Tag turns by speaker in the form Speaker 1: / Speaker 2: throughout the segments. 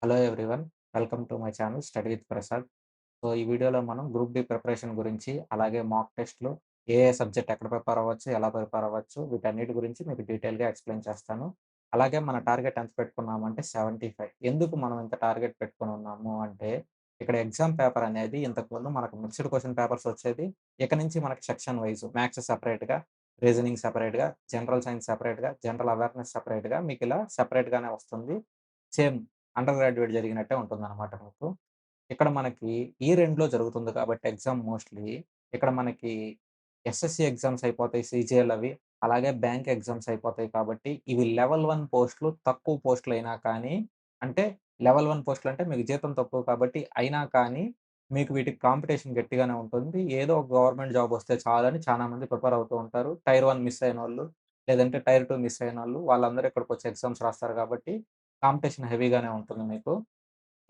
Speaker 1: Hello everyone. Welcome to my channel study with Prasad. So, ఈ వీడియోలో మనం గ్రూప్ డి ప్రిపరేషన్ గురించి, అలాగే మాక్ టెస్ట్‌లు ఏ సబ్జెక్ట్ ఎక్కడ ప్రిపేర్ అవ్వచ్చు, ఎలా ప్రిపేర్ అవ్వచ్చు, వీటన్నిటి గురించి మీకు డీటెయిల్‌గా ఎక్స్‌ప్లెయిన్ చేస్తాను. అలాగే మన టార్గెట్ ఎంత పెట్టుకున్నామంటే 75. ఎందుకు మనం ఇంత టార్గెట్ పెట్టుకొనున్నాము అంటే, ఇక్కడ ఎగ్జామ్ పేపర్ అనేది ఇంతకుముందు మనకు మిక్స్డ్ క్వెషన్ పేపర్స్ వచ్చేది. ఇక నుంచి మనకి సెక్షన్ వైస్ మ్యాథ్స్ సెపరేట్‌గా, రీజనింగ్ సెపరేట్‌గా, జనరల్ సైన్స్ సెపరేట్‌గా, జనరల్ అవేర్‌నెస్ సెపరేట్‌గా మీకిలా సెపరేట్‌గానే వస్తుంది. సేమ్ అండర్ గ్రాడ్యుయేట్ జరిగినట్టే ఉంటుందనమాట మీకు. ఇక్కడ మనకి ఈ 2లో జరుగుతుంది కాబట్టి ఎగ్జామ్ మోస్ట్‌లీ ఇక్కడ మనకి ఎస్ఎస్‌సి ఎగ్జామ్స్ అయిపోతాయి. సీజీఎల్ అవి. అలాగే బ్యాంక్ ఎగ్జామ్స్ అయిపోతాయి కాబట్టి ఇవి లెవెల్ 1 పోస్ట్‌లు తక్కువ పోస్ట్‌లయినా కానీ అంటే లెవెల్ 1 పోస్ట్‌లంటే మీకు జీతం తక్కువ కాబట్టి అయినా కానీ మీకు వీటికి కాంపిటీషన్ గట్టిగానే ఉంటుంది. ఏదో ఒక గవర్నమెంట్ జాబ్ వస్తే చాలని చాలా మంది ప్రిపేర్ అవుతూ ఉంటారు. టైర్ 1 మిస్ అయినోళ్ళు, లేదంటే టైర్ 2 మిస్ అయినోళ్ళు వాళ్ళందరూ ఇక్కడికొచ్చి ఎగ్జామ్స్ రాస్తారు కాబట్టి కాంపిటీషన్ హెవీగానే ఉంటుంది మీకు.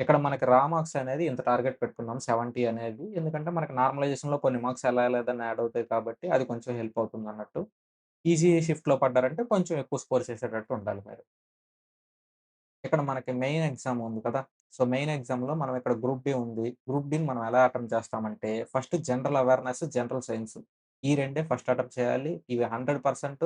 Speaker 1: ఇక్కడ మనకి రా మార్క్స్ అనేది ఇంత టార్గెట్ పెట్టుకున్నాం 70 అనేది. ఎందుకంటే మనకి నార్మలైజేషన్‌లో కొన్ని మార్క్స్ ఎలా లేదని యాడ్ అవుతాయి కాబట్టి అది కొంచెం హెల్ప్ అవుతుందన్నట్టు. ఈజీ షిఫ్ట్‌లో పడ్డారంటే కొంచెం ఎక్కువ స్కోర్ చేసేటట్టు ఉండాలి మీరు. ఇక్కడ మనకి మెయిన్ ఎగ్జామ్ ఉంది కదా! సో, మెయిన్ ఎగ్జామ్‌లో మనం ఇక్కడ గ్రూప్ డి ఉంది. గ్రూప్ డిని మనం ఎలా అటెంప్ట్ చేస్తామంటే first general awareness, general science ఈ రెండే ఫస్ట్ అటెంప్ట్ చేయాలి. ఇవి 100%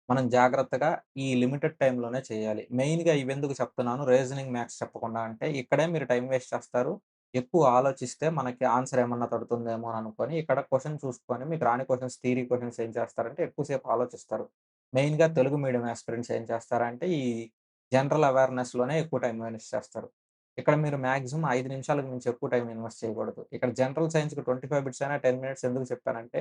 Speaker 1: మనం జాగ్రత్తగా ఈ లిమిటెడ్ టైమ్‌లోనే చేయాలి. మెయిన్‌గా ఇవెందుకు చెప్తున్నాను రీజనింగ్, మ్యాథ్స్ చెప్పకుండా అంటే ఇక్కడే మీరు టైమ్ వేస్ట్ చేస్తారు. ఎక్కువ ఆలోచిస్తే మనకి ఆన్సర్ ఏమన్నా తడుతుందేమో అని అనుకోని ఇక్కడ క్వెషన్ చూసుకొని మీకు రాని క్వెషన్స్ థియరీ క్వెషన్స్ ఏం చేస్తారంటే ఎక్కువ సేపు ఆలోచిస్తారు. మెయిన్‌గా తెలుగు మీడియం యాస్పిరెంట్స్ ఏం చేస్తారంటే ఈ జనరల్ అవేర్‌నెస్‌లోనే ఎక్కువ టైమ్ ఇన్వెస్ట్ చేస్తారు. ఇక్కడ మీరు మాక్సిమం 5 నిమిషాలకు మించి ఎక్కువ టైమ్ ఇన్వెస్ట్ చేయకూడదు. ఇక్కడ జనరల్ సైన్స్‌కి 25 బిట్స్ అయినా 10 మినిట్స్ ఎందుకు చెప్పానంటే,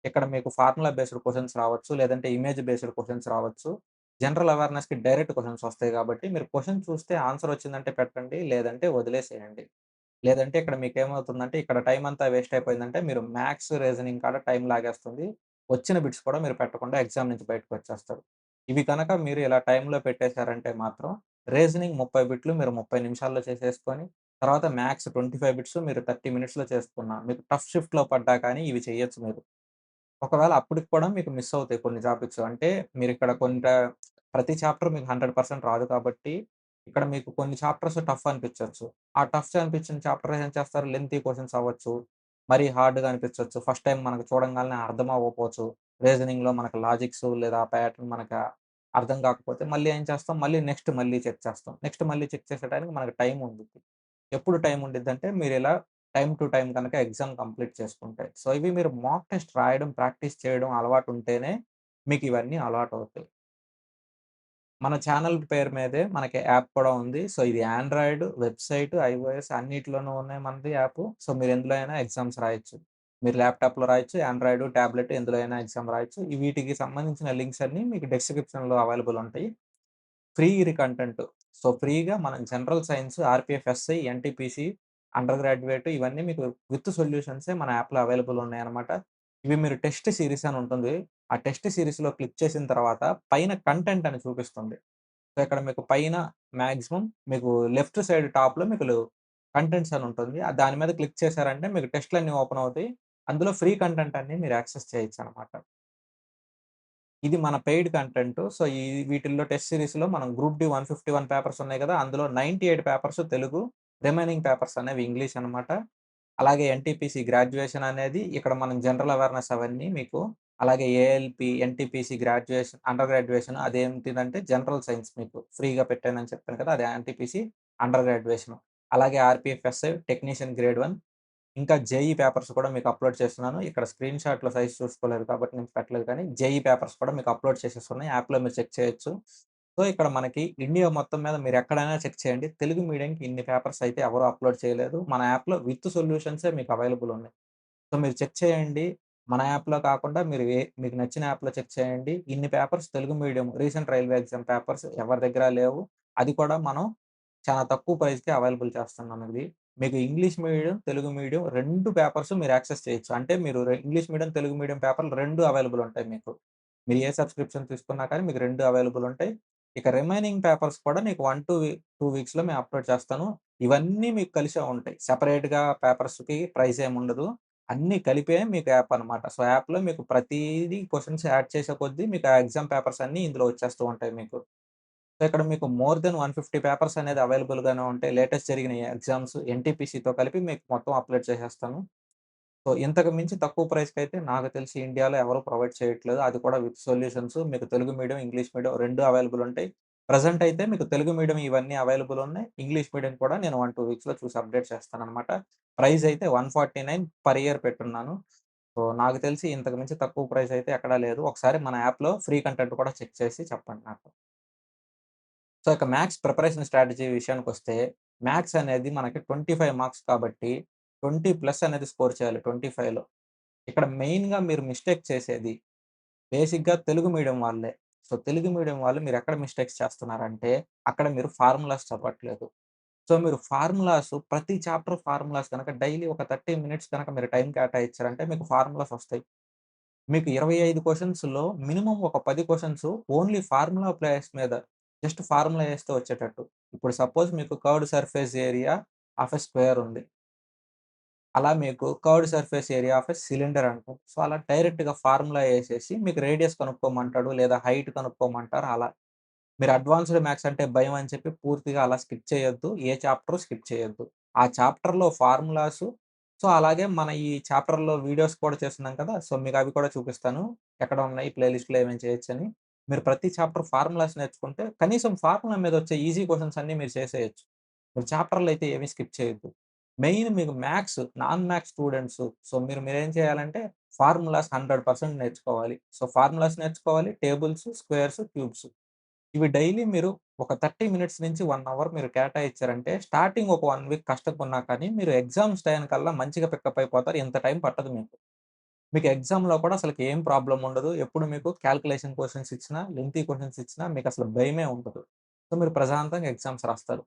Speaker 1: ఇక్కడ మీకు ఫార్ములా బేస్డ్ క్వెషన్స్ రావచ్చు. లేదంటే ఇమేజ్ బేస్డ్ క్వెషన్స్ రావచ్చు. జనరల్ అవేర్‌నెస్‌కి డైరెక్ట్ క్వెషన్స్ వస్తాయి కాబట్టి మీరు క్వెషన్ చూస్తే ఆన్సర్ వచ్చిందంటే పెట్టండి. లేదంటే వదిలేసేయండి. లేదంటే ఇక్కడ మీకేమవుతుందంటే ఇక్కడ టైమ్ అంతా వేస్ట్ అయిపోయిందంటే మీరు మ్యాథ్స్, రీజనింగ్ కాడ టైమ్ లాగేస్తుంది. వచ్చిన బిట్స్ కూడా మీరు పెట్టకుండా ఎగ్జామ్ నుంచి బయటకొచ్చేస్తారు. ఇవి కనుక మీరు ఇలా టైమ్‌లో పెట్టేసారంటే మాత్రం రీజనింగ్ 30 బిట్లు మీరు 30 నిమిషాల్లో చేసేసుకొని, తర్వాత మ్యాథ్స్ 25 బిట్స్ మీరు 30 మినిట్స్‌లో చేసుకున్న మీకు టఫ్ షిఫ్ట్‌లో పడ్డా కానీ ఇవి చేయొచ్చు మీరు. ఒకవేళ అప్పటికి కూడా మీకు మిస్ అవుతాయి కొన్ని టాపిక్స్. అంటే మీరిక్కడ ప్రతి చాప్టర్ మీకు 100% రాదు కాబట్టి, ఇక్కడ మీకు కొన్ని చాప్టర్స్ టఫ్ అనిపించొచ్చు. ఆ టఫ్ అనిపించిన చాప్టర్ ఏం చేస్తారు లెంతీ క్వెషన్స్ అవ్వచ్చు. మరీ హార్డ్‌గా అనిపించొచ్చు. ఫస్ట్ టైమ్ మనకు చూడంగాల్నే అర్థం అవ్వకపోవచ్చు. రీజనింగ్‌లో మనకు లాజిక్స్ లేదా ప్యాటర్న్ మనకు అర్థం కాకపోతే మళ్ళీ ఏం చేస్తాం, మళ్ళీ చెక్ చేస్తాం. నెక్స్ట్ మళ్ళీ చెక్ చేసేటానికి మనకు టైమ్ ఉండిద్ది. ఎప్పుడు టైమ్ ఉండిద్దంటే మీరిలా టైమ్ టు టైమ్ గనక ఎగ్జామ్ కంప్లీట్ చేసుకుంటే. సో, ఇవి మీరు మాక్ టెస్ట్ రాయడం, ప్రాక్టీస్ చేయడం అలవాటుంటేనే మీకివన్నీ అలవాటవుతాయి. మన ఛానల్ పేరు మీదే మనకి యాప్ కూడా ఉంది. సో, ఇది ఆండ్రాయిడ్, వెబ్‌సైట్, ఐఓఎస్ అన్నిట్లోనూ ఉన్నాయి మనది యాపు. సో, మీరు ఎందులో అయినా ఎగ్జామ్స్ రాయొచ్చు. మీరు ల్యాప్‌టాప్‌లో రాయొచ్చు, ఆండ్రాయిడ్, టాబ్లెట్ ఎందులో అయినా ఎగ్జామ్ రాయొచ్చు. వీటికి సంబంధించిన లింక్స్ అన్నీ మీకు డిస్క్రిప్షన్‌లో అవైలబుల్ ఉంటాయి. ఫ్రీ ఇది కంటెంట్. సో, ఫ్రీగా మనం general science, RPF SI, NTPC, under graduate ఇవన్నీ మీకు విత్ సొల్యూషన్సే మన యాప్‌లో అవైలబుల్ ఉన్నాయన్నమాట. ఇవి మీరు టెస్ట్ సీరీస్ అని ఉంటుంది. ఆ టెస్ట్ సీరీస్‌లో క్లిక్ చేసిన తర్వాత పైన కంటెంట్ అని చూపిస్తుంది. సో, ఇక్కడ మీకు పైన మాక్సిమం మీకు లెఫ్ట్ సైడ్ టాప్‌లో మీకు కంటెంట్స్ అని ఉంటుంది. దాని మీద క్లిక్ చేశారంటే మీకు టెస్ట్‌లన్నీ ఓపెన్ అవుతాయి. అందులో ఫ్రీ కంటెంట్ అన్నీ మీరు యాక్సెస్ చేయొచ్చన్నమాట. ఇది మన పెయిడ్ కంటెంట్. సో, వీటిల్లో టెస్ట్ సీరీస్‌లో మనం గ్రూప్ డి 151 పేపర్స్ ఉన్నాయి గదా! అందులో 98 పేపర్స్ తెలుగు. రిమైనింగ్ పేపర్స్ అనేవి ఇంగ్లీష్ అనమాట. అలాగే ఎన్‌టీపీసీ గ్రాడ్యుయేషన్ అనేది ఇక్కడ మనం జనరల్ అవేర్‌నెస్ అవన్నీ మీకు అలాగే ALP, NTPC graduation, under graduation అదేంటిదంటే జనరల్ సైన్స్ మీకు ఫ్రీగా పెట్టానని చెప్పాను కదా! అది ఎన్‌టీపీసీ అండర్ గ్రాడ్యుయేషన్. అలాగే ఆర్‌పీఎఫ్ఎస్‌ఐ టెక్నీషియన్ గ్రేడ్ 1 ఇంకా జేఈ పేపర్స్ కూడా మీకు అప్‌లోడ్ చేస్తున్నాను. ఇక్కడ స్క్రీన్ షాట్‌లో సైజ్ చూసుకోలేదు కాబట్టి నేను పెట్టలేదు కానీ, జేఈ పేపర్స్ కూడా మీకు అప్‌లోడ్ చేసేసున్నాయి. యాప్‌లో మీరు చెక్ చేయొచ్చు. సో, ఇక్కడ మనకి ఇండియా మొత్తం మీద మీరెక్కడైనా చెక్ చేయండి. తెలుగు మీడియంకి ఇన్ని పేపర్స్ అయితే ఎవరు అప్‌లోడ్ చేయలేదు. మన యాప్‌లో విత్ సొల్యూషన్సే మీకు అవైలబుల్ ఉన్నాయి. సో, మీరు చెక్ చేయండి. మన యాప్‌లో కాకుండా మీరు మీకు నచ్చిన యాప్‌లో చెక్ చేయండి. ఇన్ని papers Telugu medium recent railway exam papers ఎవరి దగ్గర లేవు. అది కూడా మనం చాలా తక్కువ ప్రైస్‌కి అవైలబుల్ చేస్తున్నాం ఇది. మీకు English medium, Telugu medium 2 papers మీరు యాక్సెస్ చేయొచ్చు. అంటే మీరు ఇంగ్లీష్ మీడియం, తెలుగు మీడియం పేపర్‌లు 2 అవైలబుల్ ఉంటాయి మీకు. మీరు ఏ సబ్స్క్రిప్షన్ తీసుకున్నా కానీ మీకు 2 అవైలబుల్ ఉంటాయి. ఇక రిమైనింగ్ పేపర్స్ కూడా నీకు 2 వీక్స్‌లో మేము అప్‌లోడ్ చేస్తాను. ఇవన్నీ మీకు కలిసే ఉంటాయి. సెపరేట్‌గా పేపర్స్‌కి ప్రైస్ ఏముండదు. అన్నీ కలిపే మీకు యాప్ అనమాట. సో, యాప్‌లో మీకు ప్రతీదీ క్వెషన్స్ యాడ్ చేసే కొద్దీ మీకు ఆ ఎగ్జామ్ పేపర్స్ అన్నీ ఇందులో వచ్చేస్తూ ఉంటాయి మీకు. సో, ఇక్కడ మీకు మోర్ దెన్ 150 పేపర్స్ అనేది అవైలబుల్‌గానే ఉంటాయి. లేటెస్ట్ జరిగిన ఎగ్జామ్స్ ఎన్‌టీపీసీతో కలిపి మీకు మొత్తం అప్‌లోడ్ చేసేస్తాను. సో, ఇంతకు మించి తక్కువ ప్రైస్‌కైతే నాకు తెలిసి ఇండియాలో ఎవరు ప్రొవైడ్ చేయట్లేదు. అది కూడా విత్ సొల్యూషన్స్ మీకు Telugu medium, English medium 2 available ఉంటాయి. ప్రెజెంట్ అయితే మీకు తెలుగు మీడియం ఇవన్నీ అవైలబుల్ ఉన్నాయి. ఇంగ్లీష్ మీడియం కూడా నేను 1, 2 వీక్స్‌లో చూసి అప్డేట్ చేస్తాననమాట. ప్రైస్ అయితే 149 పర్ ఇయర్ పెట్టున్నాను. సో, నాకు తెలిసి ఇంతకు మించి తక్కువ ప్రైస్ అయితే ఎక్కడా లేదు. ఒకసారి మన యాప్‌లో ఫ్రీ కంటెంట్ కూడా చెక్ చేసి చెప్పండి నాకు. సో, ఇక మ్యాథ్స్ ప్రిపరేషన్ స్ట్రాటజీ విషయానికొస్తే, మ్యాథ్స్ అనేది మనకి 25 మార్క్స్ కాబట్టి 20 ప్లస్ అనేది స్కోర్ చేయాలి 25లో. ఇక్కడ మెయిన్‌గా మీరు మిస్టేక్ చేసేది బేసిక్‌గా తెలుగు మీడియం వాళ్ళే. సో, తెలుగు మీడియం వాళ్ళు మీరెక్కడ మిస్టేక్స్ చేస్తున్నారంటే, అక్కడ మీరు ఫార్ములాస్ చదవట్లేదు. సో, మీరు ఫార్ములాస్ ప్రతి చాప్టర్ ఫార్ములాస్ గనక డైలీ ఒక 30 మినిట్స్ గనక మీరు టైం కేటాయించారంటే మీకు ఫార్ములాస్ వస్తాయి. మీకు 25 క్వెషన్స్‌లో మినిమమ్ ఒక 10 క్వెషన్స్ ఓన్లీ ఫార్ములా ప్లేస్ మీద జస్ట్ ఫార్ములా ఏస్తే వచ్చేటట్టు. ఇప్పుడు సపోజ్ మీకు curved surface area of a square ఉంది. అలా మీకు curved surface area of a cylinder అంటాం. సో, అలా డైరెక్ట్‌గా ఫార్ములా ఏసేసి మీకు రేడియస్ కనుక్కోమంటాడు. లేదా హైట్ కనుక్కోమంటారు అలా. మీరు అడ్వాన్స్‌డ్ మ్యాథ్స్ అంటే భయం అని చెప్పి పూర్తిగా అలా స్కిప్ చేయొద్దు. ఏ చాప్టరు స్కిప్ చేయొద్దు. ఆ చాప్టర్‌లో ఫార్ములాసు సో, అలాగే మన ఈ చాప్టర్‌లో వీడియోస్ కూడా చేస్తున్నాం కదా! సో, మీకవి కూడా చూపిస్తాను. ఎక్కడ ఉన్నాయి ప్లే లిస్ట్‌లో ఏమేమి చేయొచ్చని. మీరు ప్రతి చాప్టర్ ఫార్ములాస్ నేర్చుకుంటే కనీసం ఫార్ములా మీదొచ్చే ఈజీ క్వెషన్స్ అన్నీ మీరు చేసేయొచ్చు. మీరు చాప్టర్‌లో అయితే ఏమి స్కిప్ చేయొద్దు. మెయిన్ మీకు maths, non maths students so, మీరేం చేయాలంటే ఫార్ములాస్ 100% నేర్చుకోవాలి. సో, ఫార్ములాస్ నేర్చుకోవాలి. Tables, squares, cubes. ఇవి డైలీ మీరు ఒక 30 మినిట్స్ నుంచి 1 అవర్ మీరు కేటాయించారంటే, స్టార్టింగ్ ఒక 1 వీక్ కష్టపడినా కానీ, మీరు ఎగ్జామ్స్ టయానికల్లా మంచిగా పికప్ అయిపోతారు. ఇంత టైం పట్టదు మీకు. మీకు ఎగ్జామ్‌లో కూడా అసలకి ఏం ప్రాబ్లమ్ ఉండదు. ఎప్పుడు మీకు కాలిక్యులేషన్ క్వెషన్స్ ఇచ్చినా, లెంగ్తీ క్వెషన్స్ ఇచ్చినా మీకసలు భయమే ఉండదు. సో, మీరు ప్రశాంతంగా ఎగ్జామ్స్ రాస్తారు.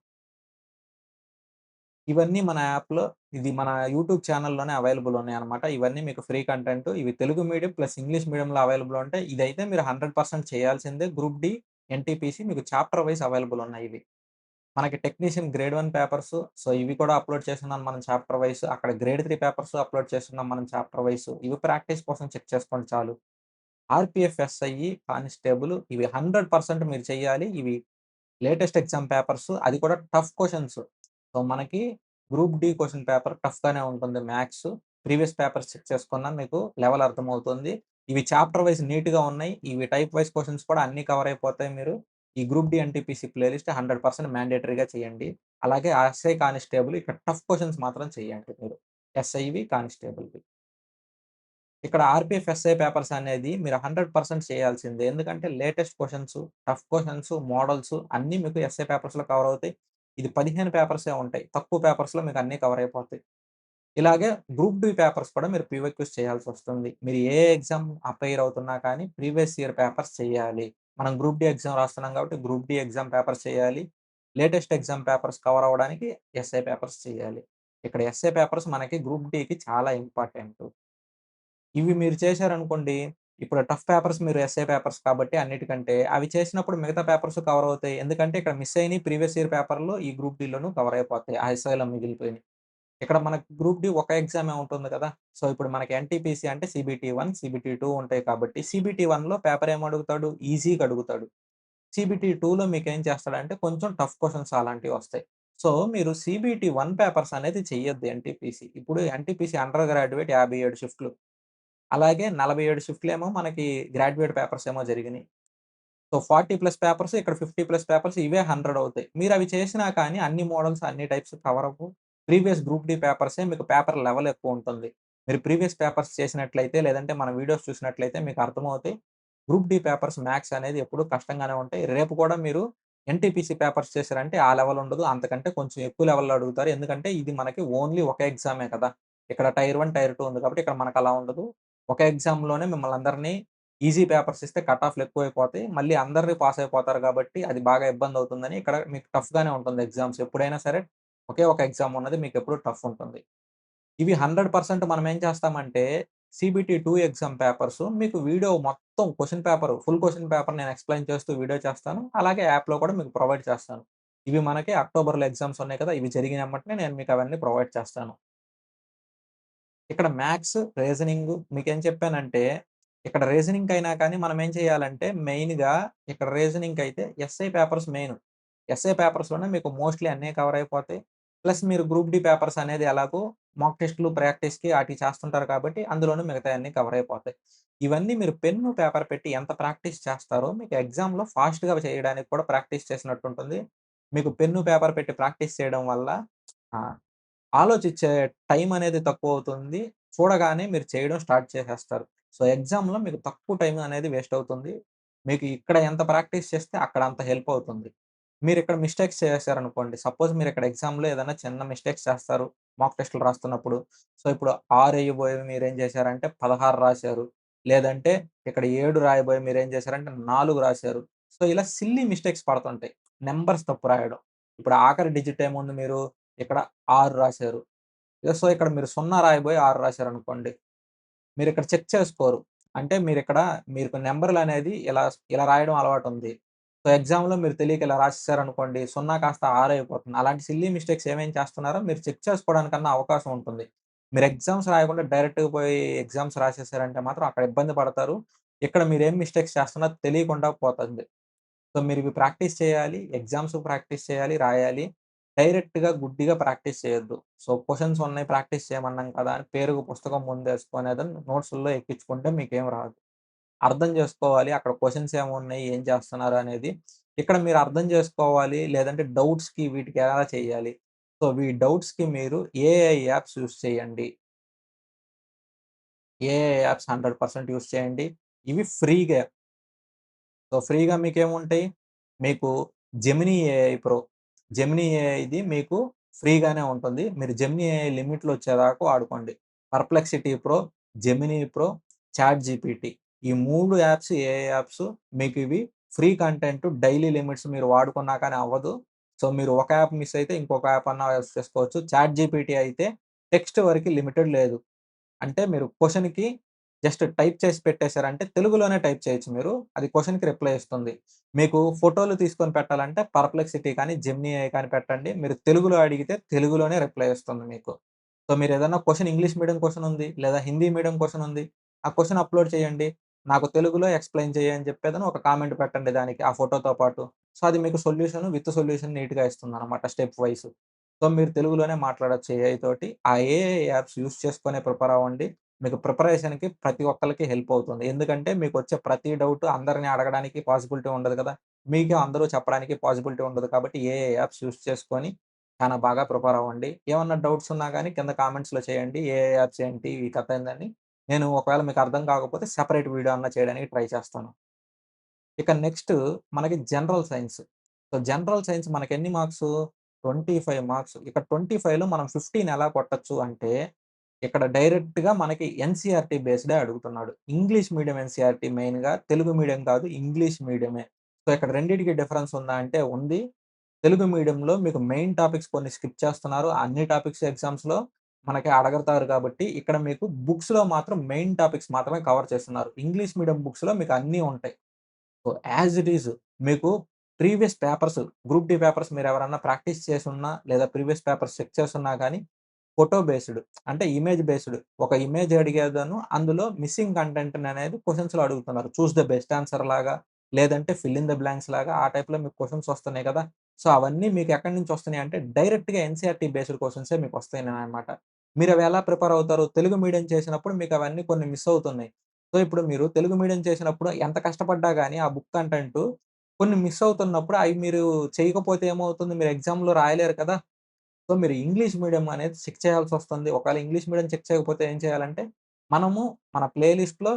Speaker 1: ఇవన్నీ మన యాప్‌లో ఇది మన యూట్యూబ్ ఛానెల్‌లోనే అవైలబుల్ ఉన్నాయన్నమాట. ఇవన్నీ మీకు ఫ్రీ కంటెంట్. ఇవి తెలుగు మీడియం ప్లస్ ఇంగ్లీష్ మీడియంలో అవైలబుల్ ఉంటాయి. ఇదైతే మీరు 100% చేయాల్సిందే. గ్రూప్ డి, ఎన్‌టీపీసీ మీకు చాప్టర్ వైస్ అవైలబుల్ ఉన్నాయి ఇవి. మనకి టెక్నీషియన్ గ్రేడ్ 1 పేపర్స్ సో, ఇవి కూడా అప్‌లోడ్ చేసున్నాం మనం చాప్టర్ వైస్. అక్కడ గ్రేడ్ 3 పేపర్స్ అప్‌లోడ్ చేస్తున్నాం మనం చాప్టర్ వైస్. ఇవి ప్రాక్టీస్ కోసం చెక్ చేసుకోండి చాలు. ఆర్‌పీఎఫ్, ఎస్‌ఐ, కానిస్టేబుల్ ఇవి 100% మీరు చేయాలి. ఇవి లేటెస్ట్ ఎగ్జామ్ పేపర్స్ అది కూడా టఫ్ క్వెషన్స్. సో, మనకి గ్రూప్ డి క్వెషన్ పేపర్ టఫ్‌గానే ఉంటుంది మ్యాథ్స్. ప్రీవియస్ పేపర్స్ చెక్ చేసుకున్నా మీకు లెవెల్ అర్థమవుతుంది. ఇవి చాప్టర్ వైస్ నీట్‌గా ఉన్నాయి. ఇవి టైప్ వైస్ క్వెషన్స్ కూడా అన్నీ కవర్ అయిపోతాయి మీరు. ఈ గ్రూప్ డి ఎన్‌టీపీసీ ప్లేలిస్ట్ 100% మ్యాండేటరీగా చేయండి. అలాగే ఎస్ఐ కానిస్టేబుల్ ఇక్కడ టఫ్ క్వెషన్స్ మాత్రం చేయండి మీరు. ఎస్ఐవి, కానిస్టేబుల్‌వి. ఇక్కడ ఆర్‌పీఎఫ్, ఎస్ఐ పేపర్స్ అనేది మీరు 100% చేయాల్సిందే. ఎందుకంటే latest questions, tough questions, models అన్నీ మీకు ఎస్ఐ పేపర్స్‌లో కవర్ అవుతాయి. ఇది 15 పేపర్సే ఉంటాయి. తక్కువ పేపర్స్‌లో మీకు అన్నీ కవర్ అయిపోతాయి. ఇలాగే గ్రూప్ డి పేపర్స్ కూడా మీరు పీవైక్యూస్ చేయాల్సొస్తుంది. మీరు ఏ ఎగ్జామ్ అపైర్ అవుతున్నా కానీ ప్రీవియస్ ఇయర్ పేపర్స్ చేయాలి. మనం గ్రూప్ డి ఎగ్జామ్ రాస్తున్నాం కాబట్టి గ్రూప్ డి ఎగ్జామ్ పేపర్స్ చేయాలి. లేటెస్ట్ ఎగ్జామ్ పేపర్స్ కవర్ అవ్వడానికి ఎస్ఐ పేపర్స్ చేయాలి. ఇక్కడ ఎస్ఐ పేపర్స్ మనకి గ్రూప్ డికి చాలా ఇంపార్టెంటు. ఇవి మీరు చేశారనుకోండి, ఇప్పుడు టఫ్ పేపర్స్ మీరు ఎస్ఏ పేపర్స్ కాబట్టి అన్నిటికంటే, అవి చేసినప్పుడు మిగతా పేపర్స్ కవర్ అవుతాయి. ఎందుకంటే ఇక్కడ మిస్ అయినయి ప్రీవియస్ ఇయర్ పేపర్‌లో ఈ గ్రూప్ డిలోను కవర్ అయిపోతాయి. ఆ ఎస్ఐలో మిగిలిపోయినయి. ఇక్కడ మనకు గ్రూప్ డి ఒక ఎగ్జామే ఉంటుంది కదా! సో, ఇప్పుడు మనకి ఎన్‌టీపీసీ అంటే సీబీటీ 1, సీబీటీ 2 ఉంటాయి కాబట్టి, సీబీటీ 1లో పేపర్ ఏమి అడుగుతాడు? ఈజీగా అడుగుతాడు. సీబీటీ 2లో మీకేం చేస్తాడంటే కొంచెం టఫ్ క్వెషన్స్ అలాంటివి వస్తాయి. సో, మీరు సీబీటీ 1 పేపర్స్ అనేది చెయ్యొద్దు ఎన్‌టీపీసీ. ఇప్పుడు ఎన్‌టీపీసీ అండర్ గ్రాడ్యుయేట్ 57 షిఫ్ట్‌లు. అలాగే 47 షిఫ్ట్‌లేమో మనకి గ్రాడ్యుయేట్ పేపర్స్ ఏమో జరిగినియి. సో, 40 ప్లస్ పేపర్స్ ఇక్కడ 50 ప్లస్ పేపర్స్ ఇవే 100 అవుతాయి. మీరవి చేసినా కానీ అన్ని మోడల్స్, అన్ని టైప్స్ కవర్ అవ్వవు. ప్రీవియస్ గ్రూప్ డి పేపర్సే మీకు పేపర్ లెవెల్ ఎక్కువుంటుంది. మీరు ప్రీవియస్ పేపర్స్ చేసినట్లయితే లేదంటే మన వీడియోస్ చూసినట్లయితే మీకు అర్థమవుతాయి. గ్రూప్ డి పేపర్స్ మ్యాథ్స్ అనేది ఎప్పుడు కష్టంగానే ఉంటాయి. రేపు కూడా మీరు ఎన్‌టీపీసీ పేపర్స్ చేసారంటే ఆ లెవెల్ ఉండదు. అంతకంటే కొంచెం ఎక్కువ లెవెల్‌లో అడుగుతారు. ఎందుకంటే ఇది మనకి ఓన్లీ ఒక ఎగ్జామే కదా! ఇక్కడ టైర్ 1, టైర్ 2 ఉంది కాబట్టి ఇక్కడ మనకలా ఉండదు. ఒక ఎగ్జామ్‌లోనే మిమ్మల్ని అందరిని ఈజీ పేపర్స్ ఇస్తే కట్ ఆఫ్‌లు ఎక్కువైపోతాయి. మళ్ళీ అందరిని పాస్ అయిపోతారు కాబట్టి అది బాగా ఇబ్బందవుతుందని ఇక్కడ మీకు టఫ్‌గానే ఉంటుంది ఎగ్జామ్స్. ఎప్పుడైనా సరే ఒకే ఒక ఎగ్జామ్ ఉన్నది మీకెప్పుడు టఫ్ ఉంటుంది. ఇవి 100% మనం ఏం చేస్తామంటే సీబీటీ 2 ఎగ్జామ్ పేపర్స్ మీకు వీడియో మొత్తం question paper, full question paper నేను ఎక్స్‌ప్లెయిన్ చేస్తూ వీడియో చేస్తాను. అలాగే యాప్‌లో కూడా మీకు ప్రొవైడ్ చేస్తాను. ఇవి మనకి అక్టోబర్‌లో ఎగ్జామ్స్ ఉన్నాయి కదా! ఇవి జరిగిన ఎమ్మటనే నేను మీకు అవన్నీ ప్రొవైడ్ చేస్తాను. ఇక్కడ మ్యాథ్స్, రీజనింగ్ మీకేం చెప్పానంటే, ఇక్కడ రీజనింగ్‌కైనా కానీ మనం ఏం చేయాలంటే మెయిన్‌గా ఇక్కడ రీజనింగ్‌కైతే ఎస్ఐ పేపర్స్ మెయిన్. ఎస్ఐ పేపర్స్‌లోనే మీకు మోస్ట్‌లీ అన్నీ కవర్ అయిపోతాయి. ప్లస్ మీరు గ్రూప్ డి పేపర్స్ అనేది ఎలాగో మాక్ టెస్ట్‌లు, ప్రాక్టీస్‌కి ఆటికి చేస్తుంటారు కాబట్టి అందులోనూ మిగతాయన్నీ కవర్ అయిపోతాయి. ఇవన్నీ మీరు పెన్ను, పేపర్ పెట్టి ఎంత ప్రాక్టీస్ చేస్తారో మీకు ఎగ్జామ్‌లో ఫాస్ట్‌గా చేయడానికి కూడా ప్రాక్టీస్ చేసినట్టుంటుంది. మీకు పెన్ను, పేపర్ పెట్టి ప్రాక్టీస్ చేయడం వల్ల ఆహ్, ఆలోచించే టైం అనేది తక్కువవుతుంది. చూడగానే మీరు చేయడం స్టార్ట్ చేసేస్తారు. సో, ఎగ్జామ్‌లో మీకు తక్కువ టైం అనేది వేస్ట్ అవుతుంది. మీకు ఇక్కడ ఎంత ప్రాక్టీస్ చేస్తే అక్కడ అంత హెల్ప్ అవుతుంది. మీరిక్కడ మిస్టేక్స్ చేశారనుకోండి. సపోజ్ మీరిక్కడ ఎగ్జామ్‌లో ఏదైనా చిన్న మిస్టేక్స్ చేస్తారు. మాక్ టెస్ట్‌లు రాస్తున్నప్పుడు. సో, ఇప్పుడు 6 ఎయ్యబోయి మీరేం చేశారంటే 16 రాశారు. లేదంటే ఇక్కడ 7 రాయబోయి మీరేం చేశారంటే 4 రాశారు. సో, ఇలా సిల్లీ మిస్టేక్స్ పడుతుంటాయి. నంబర్స్ తప్పు రాయడం. ఇప్పుడు ఆఖరి డిజిట్ ఏముంది మీరు ఇక్కడ 6 రాశారు. సో, ఇక్కడ మీరు 0 రాయబోయి 6 రాశారనుకోండి. మీరిక్కడ చెక్ చేసుకోరు. అంటే మీరిక్కడ మీకు నంబర్‌లనేది ఇలా రాయడం అలవాటుంది. సో, ఎగ్జామ్‌లో మీరు తెలియక ఇలా రాసేసారనుకోండి 0 కాస్త 6 అయిపోతుంది. అలాంటి సిల్లీ మిస్టేక్స్ ఏమేం చేస్తున్నారో మీరు చెక్ చేసుకోవడానికన్నా అవకాశం ఉంటుంది. మీరు ఎగ్జామ్స్ రాయకుండా డైరెక్ట్‌గా పోయి ఎగ్జామ్స్ రాసేసారంటే మాత్రం అక్కడ ఇబ్బంది పడతారు. ఇక్కడ మీరేం మిస్టేక్స్ చేస్తున్నారో తెలియకుండా పోతుంది. సో, మీరివి ప్రాక్టీస్ చేయాలి. ఎగ్జామ్స్ ప్రాక్టీస్ చేయాలి, రాయాలి. డైరెక్ట్‌గా గుడ్డిగా ప్రాక్టీస్ చేయొద్దు. సో, క్వెషన్స్ ఉన్నాయి ప్రాక్టీస్ చేయమన్నాం కదా! అని పేరుకు పుస్తకం ముందేసుకొని ఏదన్నా నోట్స్‌ల్లో ఎక్కించుకుంటే మీకేం రాదు. అర్థం చేసుకోవాలి. అక్కడ క్వెషన్స్ ఏమున్నాయి, ఏం చేస్తున్నారు అనేది. ఇక్కడ మీరు అర్థం చేసుకోవాలి. లేదంటే డౌట్స్‌కి వీటికి ఎలా చేయాలి. సో, ఈ డౌట్స్‌కి మీరు ఏఐ యాప్స్ యూజ్ చేయండి. ఏఐ యాప్స్ 100% యూజ్ చేయండి. ఇవి ఫ్రీగా. సో, ఫ్రీగా మీకేముంటాయి? మీకు జెమినీ ఏఐ ప్రో. జెమినీ ఏఐది మీకు ఫ్రీగానే ఉంటుంది. మీరు జెమినీ ఏఐ లిమిట్‌లొచ్చేదాకా వాడుకోండి. Perplexity pro, Gemini pro, ChatGPT. ఈ 3 యాప్స్ ఏఐ యాప్స్ మీకివి ఫ్రీ కంటెంట్ డైలీ లిమిట్స్ మీరు వాడుకున్నా కానీ అవ్వదు. సో, మీరు ఒక యాప్ మిస్ అయితే ఇంకొక యాప్ అన్నా యూజ్ చేసుకోవచ్చు. చాట్ జీపీటీ అయితే టెక్స్ట్ వరకి లిమిటెడ్ లేదు. అంటే మీరు క్వెషన్‌కి జస్ట్ టైప్ చేసి పెట్టేసారంటే తెలుగులోనే టైప్ చేయొచ్చు మీరు. అది క్వెషన్‌కి రిప్లై ఇస్తుంది. మీకు ఫోటోలు తీసుకొని పెట్టాలంటే పర్‌ప్లెక్సిటీ కానీ, జెమినీ ఏఐ కానీ పెట్టండి. మీరు తెలుగులో అడిగితే తెలుగులోనే రిప్లై ఇస్తుంది మీకు. సో, మీరేదన్నా క్వెషన్ ఇంగ్లీష్ మీడియం క్వెషన్ ఉంది, లేదా హిందీ మీడియం క్వెషన్ ఉంది. ఆ క్వెషన్ అప్‌లోడ్ చేయండి. నాకు తెలుగులో ఎక్స్‌ప్లెయిన్ చెయ్యి అని చెప్పేదని ఒక కామెంట్ పెట్టండి దానికి ఆ ఫోటోతో పాటు. సో, అది మీకు విత్ సొల్యూషన్ నీట్‌గా ఇస్తుందనమాట స్టెప్ వైస్. సో, మీరు తెలుగులోనే మాట్లాడొచ్చు ఏఐ తోటి. ఆ ఏఐ యాప్స్ యూజ్ చేసుకొనే ప్రిపేర్ అవ్వండి. మీకు ప్రిపరేషన్‌కి ప్రతి ఒక్కళ్ళకి హెల్ప్ అవుతుంది. ఎందుకంటే మీకొచ్చే ప్రతి డౌట్ అందరిని అడగడానికి పాసిబిలిటీ ఉండదు కదా! మీకే అందరూ చెప్పడానికి పాసిబిలిటీ ఉండదు. కాబట్టి ఏఐ యాప్స్ యూజ్ చేసుకొని చానా బాగా ప్రిపేర్ అవ్వండి. ఏమన్నా డౌట్స్ ఉన్నా గాని కింద కామెంట్స్‌లో చేయండి. ఏఐ యాప్స్ ఏంటి? ఈ కథ ఏందని? నేను ఒకవేళ మీకు అర్థం కాకపోతే సెపరేట్ వీడియో అన్నా చేయడానికి ట్రై చేస్తాను. ఇక నెక్స్ట్ మనకి general science. So, general science మనకెన్ని మార్క్సు? 25 మార్క్స్. ఇక్కడ 25లో మనం 15 ఎలా కొట్టొచ్చు అంటే, ఇక్కడ డైరెక్ట్‌గా మనకి ఎన్‌సీఈఆర్‌టీ బేస్డే అడుగుతున్నాడు. ఇంగ్లీష్ మీడియం ఎన్‌సీఈఆర్‌టీ మెయిన్‌గా. తెలుగు మీడియం కాదు, ఇంగ్లీష్ మీడియమే. సో, ఇక్కడ రెండిటికి డిఫరెన్స్ ఉందా అంటే ఉంది. తెలుగు మీడియంలో మీకు మెయిన్ టాపిక్స్ కొన్ని స్కిప్ చేస్తున్నారు. అన్ని టాపిక్స్ ఎగ్జామ్స్‌లో మనకి అడగతారు కాబట్టి, ఇక్కడ మీకు బుక్స్‌లో మాత్రం మెయిన్ టాపిక్స్ మాత్రమే కవర్ చేస్తున్నారు. ఇంగ్లీష్ మీడియం బుక్స్‌లో మీకు అన్నీ ఉంటాయి. సో, యాజ్ ఇట్ ఈజ్ మీకు previous papers, group D papers మీరెవరన్నా ప్రాక్టీస్ చేసున్నా, లేదా ప్రీవియస్ పేపర్స్ చెక్ చేసున్నా గాని, ఫోటో బేస్డ్ అంటే ఇమేజ్ బేస్డ్. ఒక ఇమేజ్ అడిగేదను అందులో మిస్సింగ్ కంటెంట్‌ననేది క్వెషన్స్‌లో అడుగుతున్నారు. చూస్ ద బెస్ట్ ఆన్సర్ లాగా, లేదంటే ఫిల్ ఇన్ ద బ్లాంక్స్ లాగా ఆ టైప్‌లో మీకు క్వెషన్స్ వస్తున్నాయి కదా! సో, అవన్నీ మీకు ఎక్కడి నుంచి వస్తున్నాయి అంటే డైరెక్ట్‌గా ఎన్‌సీఈఆర్‌టీ బేస్డ్ క్వెషన్సే మీకు వస్తాయనమాట. మీరవి ఎలా ప్రిపేర్ అవుతారు? తెలుగు మీడియం చేసినప్పుడు మీకవన్నీ కొన్ని మిస్ అవుతున్నాయి. సో, ఇప్పుడు మీరు తెలుగు మీడియం చేసినప్పుడు ఎంత కష్టపడ్డా గాని ఆ బుక్ కంటెంటు కొన్ని మిస్ అవుతున్నప్పుడు అయి మీరు చేయకపోతే ఏమవుతుంది? మీరు ఎగ్జామ్‌లో రాయలేరు కదా! సో, మీరు ఇంగ్లీష్ మీడియం అనేది చెక్ చేయాల్సొస్తుంది. ఒకవేళ ఇంగ్లీష్ మీడియం చెక్ చేయకపోతే ఏం చేయాలంటే, మనము మన ప్లే లిస్ట్‌లో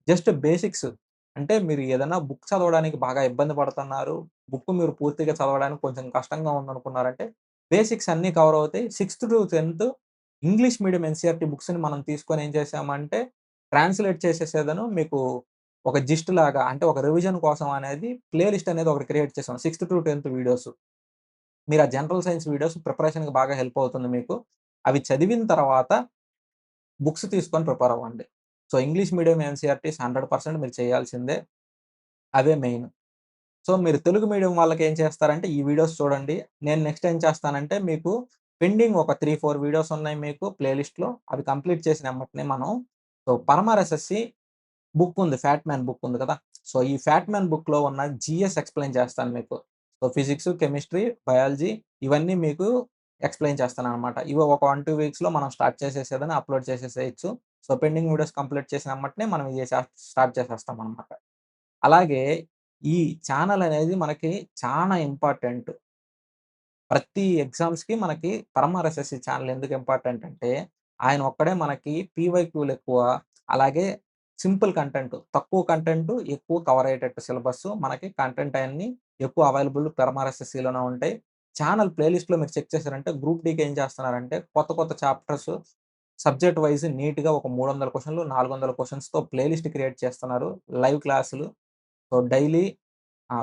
Speaker 1: జస్ట్ బేసిక్స్ అంటే మీరు ఏదైనా బుక్ చదవడానికి బాగా ఇబ్బంది పడుతున్నారు. బుక్ మీరు పూర్తిగా చదవడానికి కొంచెం కష్టంగా ఉందనుకున్నారంటే, బేసిక్స్ అన్నీ కవర్ అవుతాయి. 6-10 ఇంగ్లీష్ మీడియం ఎన్‌సీఈఆర్‌టీ బుక్స్‌ని మనం తీసుకొని ఏం చేసామంటే, ట్రాన్స్‌లేట్ చేసేసేదను మీకు ఒక జిస్ట్ లాగా అంటే ఒక రివిజన్ కోసం అనేది ప్లే లిస్ట్ అనేది ఒకటి క్రియేట్ చేసాం. 6-10 వీడియోస్. మీరు ఆ జనరల్ సైన్స్ వీడియోస్ ప్రిపరేషన్‌కి బాగా హెల్ప్ అవుతుంది మీకు. అవి చదివిన తర్వాత బుక్స్ తీసుకొని ప్రిపేర్ అవ్వండి. సో, ఇంగ్లీష్ మీడియం ఎన్‌సీఈఆర్‌టీస్ 100% మీరు చేయాల్సిందే. అవే మెయిన్. సో, మీరు తెలుగు మీడియం వాళ్ళకేం చేస్తారంటే ఈ వీడియోస్ చూడండి. నేను నెక్స్ట్ ఏం చేస్తానంటే మీకు పెండింగ్ ఒక 3, 4 వీడియోస్ ఉన్నాయి మీకు ప్లే లిస్ట్‌లో. అవి కంప్లీట్ చేసిన ఎమ్మటనే మనం సో, పరమార్ ఎస్ఎస్‌సి బుక్ ఉంది. 'ఫ్యాట్ మ్యాన్' బుక్ ఉంది కదా! సో, ఈ 'ఫ్యాట్ మ్యాన్' బుక్‌లో ఉన్న జీఎస్ ఎక్స్‌ప్లెయిన్ చేస్తాను మీకు. సో, ఫిజిక్స్, కెమిస్ట్రీ, బయాలజీ ఇవన్నీ మీకు ఎక్స్‌ప్లెయిన్ చేస్తాననమాట. ఇవి ఒక 1, 2 వీక్స్‌లో మనం స్టార్ట్ చేసేసేదని అప్‌లోడ్ చేసేసేయొచ్చు. సో, పెండింగ్ వీడియోస్ కంప్లీట్ చేసిన ఎమ్మటనే మనం ఇది స్టార్ట్ చేసేస్తామనమాట. అలాగే ఈ ఛానెల్ అనేది మనకి చానా ఇంపార్టెంట్. ప్రతి ఎగ్జామ్స్‌కి మనకి పరమార్ ఎస్ఎస్‌సి ఛానెల్ ఎందుకు ఇంపార్టెంట్ అంటే, ఆయన ఒక్కడే మనకి పీవైక్యూలెక్కువ, అలాగే సింపుల్ కంటెంట్, తక్కువ కంటెంట్ ఎక్కువ కవర్ అయ్యేటట్టు సిలబస్ మనకి కంటెంట్ అయన్నీ ఎక్కువ అవైలబుల్ పరమార్ ఎస్ఎస్‌సిలోనే ఉంటాయి. ఛానెల్ ప్లేలిస్ట్‌లో మీరు చెక్ చేశారంటే గ్రూప్ డీకి ఏం చేస్తున్నారంటే కొత్త కొత్త చాప్టర్స్ సబ్జెక్ట్ వైస్ నీట్‌గా ఒక 300 క్వెషన్‌లు, 400 క్వెషన్స్‌తో ప్లేలిస్ట్ క్రియేట్ చేస్తున్నారు. లైవ్ క్లాసులు. సో, డైలీ